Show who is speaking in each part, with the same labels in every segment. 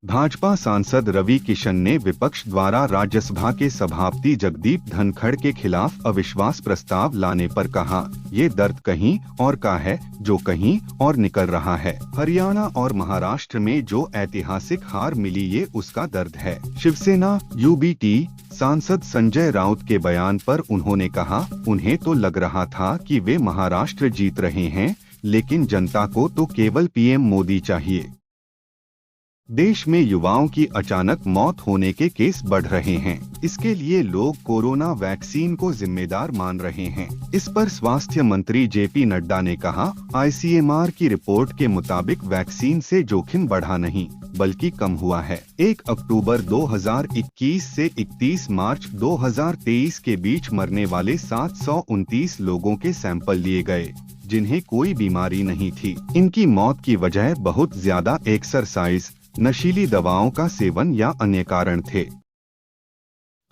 Speaker 1: भाजपा सांसद रवि किशन ने विपक्ष द्वारा राज्यसभा के सभापति जगदीप धनखड़ के खिलाफ अविश्वास प्रस्ताव लाने पर कहा, ये दर्द कहीं और का है जो कहीं और निकल रहा है। हरियाणा और महाराष्ट्र में जो ऐतिहासिक हार मिली ये उसका दर्द है। शिवसेना यूबीटी सांसद संजय राउत के बयान पर उन्होंने कहा, उन्हें तो लग रहा था कि वे महाराष्ट्र जीत रहे हैं, लेकिन जनता को तो केवल पीएम मोदी चाहिए। देश में युवाओं की अचानक मौत होने के केस बढ़ रहे हैं। इसके लिए लोग कोरोना वैक्सीन को जिम्मेदार मान रहे हैं। इस पर स्वास्थ्य मंत्री जेपी नड्डा ने कहा, आईसीएमआर की रिपोर्ट के मुताबिक वैक्सीन से जोखिम बढ़ा नहीं बल्कि कम हुआ है। 1 अक्टूबर 2021 से 31 मार्च 2023 के बीच मरने वाले 729 लोगों के सैंपल लिए गए, जिन्हें कोई बीमारी नहीं थी। इनकी मौत की वजह बहुत ज्यादा एक्सरसाइज, नशीली दवाओं का सेवन या अन्य कारण थे।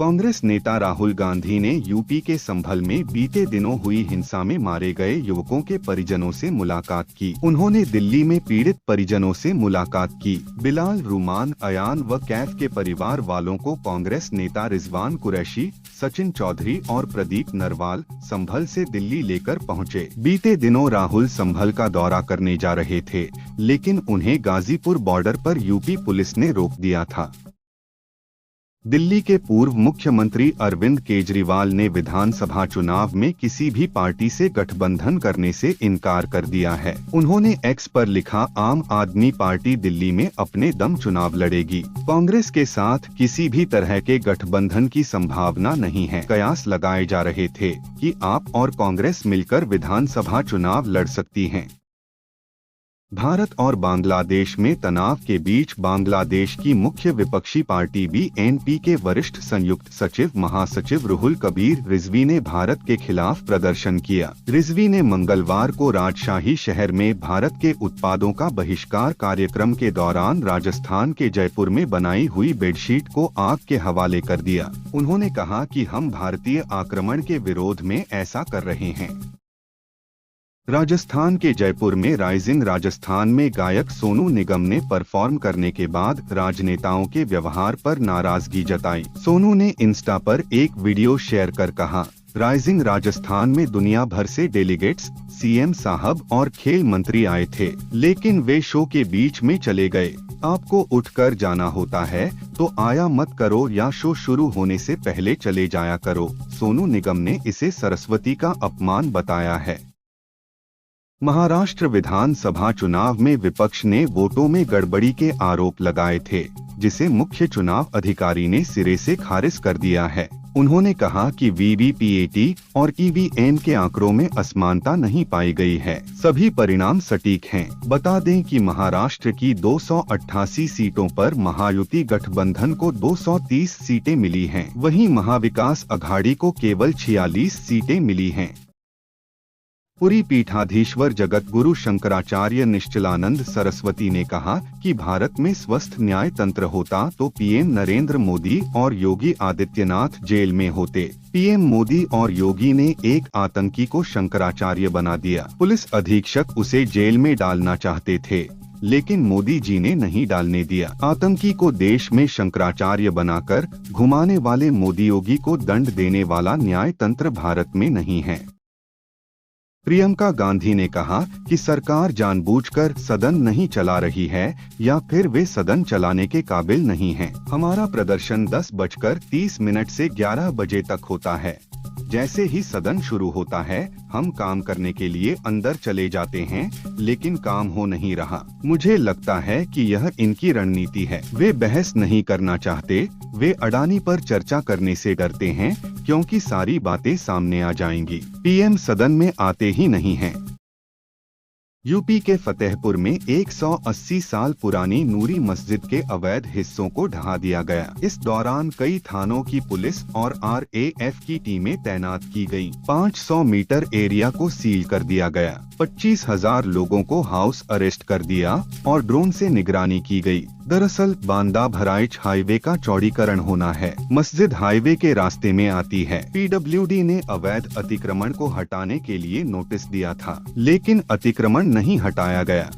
Speaker 1: कांग्रेस नेता राहुल गांधी ने यूपी के संभल में बीते दिनों हुई हिंसा में मारे गए युवकों के परिजनों से मुलाकात की। उन्होंने दिल्ली में पीड़ित परिजनों से मुलाकात की। बिलाल, रुमान, अयान व कैफ के परिवार वालों को कांग्रेस नेता रिजवान कुरैशी, सचिन चौधरी और प्रदीप नरवाल संभल से दिल्ली लेकर पहुंचे। बीते दिनों राहुल संभल का दौरा करने जा रहे थे, लेकिन उन्हें गाजीपुर बॉर्डर पर यूपी पुलिस ने रोक दिया था। दिल्ली के पूर्व मुख्यमंत्री अरविंद केजरीवाल ने विधानसभा चुनाव में किसी भी पार्टी से गठबंधन करने से इनकार कर दिया है। उन्होंने एक्स पर लिखा, आम आदमी पार्टी दिल्ली में अपने दम चुनाव लड़ेगी। कांग्रेस के साथ किसी भी तरह के गठबंधन की संभावना नहीं है। कयास लगाए जा रहे थे कि आप और कांग्रेस मिलकर विधानसभा चुनाव लड़ सकती हैं। भारत और बांग्लादेश में तनाव के बीच बांग्लादेश की मुख्य विपक्षी पार्टी बीएनपी के वरिष्ठ संयुक्त सचिव महासचिव रुहुल कबीर रिजवी ने भारत के खिलाफ प्रदर्शन किया। रिजवी ने मंगलवार को राजशाही शहर में भारत के उत्पादों का बहिष्कार कार्यक्रम के दौरान राजस्थान के जयपुर में बनाई हुई बेडशीट को आग के हवाले कर दिया। उन्होंने कहा कि हम भारतीय आक्रमण के विरोध में ऐसा कर रहे हैं। राजस्थान के जयपुर में राइजिंग राजस्थान में गायक सोनू निगम ने परफॉर्म करने के बाद राजनेताओं के व्यवहार पर नाराजगी जताई। सोनू ने इंस्टा पर एक वीडियो शेयर कर कहा, राइजिंग राजस्थान में दुनिया भर से डेलीगेट्स, सीएम साहब और खेल मंत्री आए थे, लेकिन वे शो के बीच में चले गए। आपको उठकर जाना होता है तो आया मत करो या शो शुरू होने से पहले चले जाया करो। सोनू निगम ने इसे सरस्वती का अपमान बताया है। महाराष्ट्र विधानसभा चुनाव में विपक्ष ने वोटों में गड़बड़ी के आरोप लगाए थे, जिसे मुख्य चुनाव अधिकारी ने सिरे से खारिज कर दिया है। उन्होंने कहा कि वीवीपीएटी और ईवीएम के आंकड़ों में असमानता नहीं पाई गई है। सभी परिणाम सटीक हैं। बता दें कि महाराष्ट्र की 288 सीटों पर महायुति गठबंधन को 230 सीटें मिली हैं, वहीं महाविकास अघाड़ी को केवल 46 सीटें मिली हैं। पुरी पीठाधीश्वर जगतगुरु शंकराचार्य निश्चलानंद सरस्वती ने कहा कि भारत में स्वस्थ न्याय तंत्र होता तो पीएम नरेंद्र मोदी और योगी आदित्यनाथ जेल में होते। पीएम मोदी और योगी ने एक आतंकी को शंकराचार्य बना दिया। पुलिस अधीक्षक उसे जेल में डालना चाहते थे, लेकिन मोदी जी ने नहीं डालने दिया। आतंकी को देश में शंकराचार्य बनाकर घुमाने वाले मोदी योगी को दंड देने वाला न्याय तंत्र भारत में नहीं है। प्रियंका गांधी ने कहा कि सरकार जानबूझकर सदन नहीं चला रही है या फिर वे सदन चलाने के काबिल नहीं हैं। हमारा प्रदर्शन 10:30 से 11 बजे तक होता है। जैसे ही सदन शुरू होता है हम काम करने के लिए अंदर चले जाते हैं, लेकिन काम हो नहीं रहा। मुझे लगता है कि यह इनकी रणनीति है। वे बहस नहीं करना चाहते, वे अडानी पर चर्चा करने से डरते हैं क्योंकि सारी बातें सामने आ जाएंगी। पीएम सदन में आते ही नहीं हैं। यूपी के फतेहपुर में 180 साल पुरानी नूरी मस्जिद के अवैध हिस्सों को ढहा दिया गया। इस दौरान कई थानों की पुलिस और आरएएफ की टीमें तैनात की गयी। 500 मीटर एरिया को सील कर दिया गया। 25,000 लोगों को हाउस अरेस्ट कर दिया और ड्रोन से निगरानी की गई। दरअसल बांदा बहराइच हाईवे का चौड़ीकरण होना है। मस्जिद हाईवे के रास्ते में आती है। पीडब्ल्यूडी ने अवैध अतिक्रमण को हटाने के लिए नोटिस दिया था, लेकिन अतिक्रमण नहीं हटाया गया।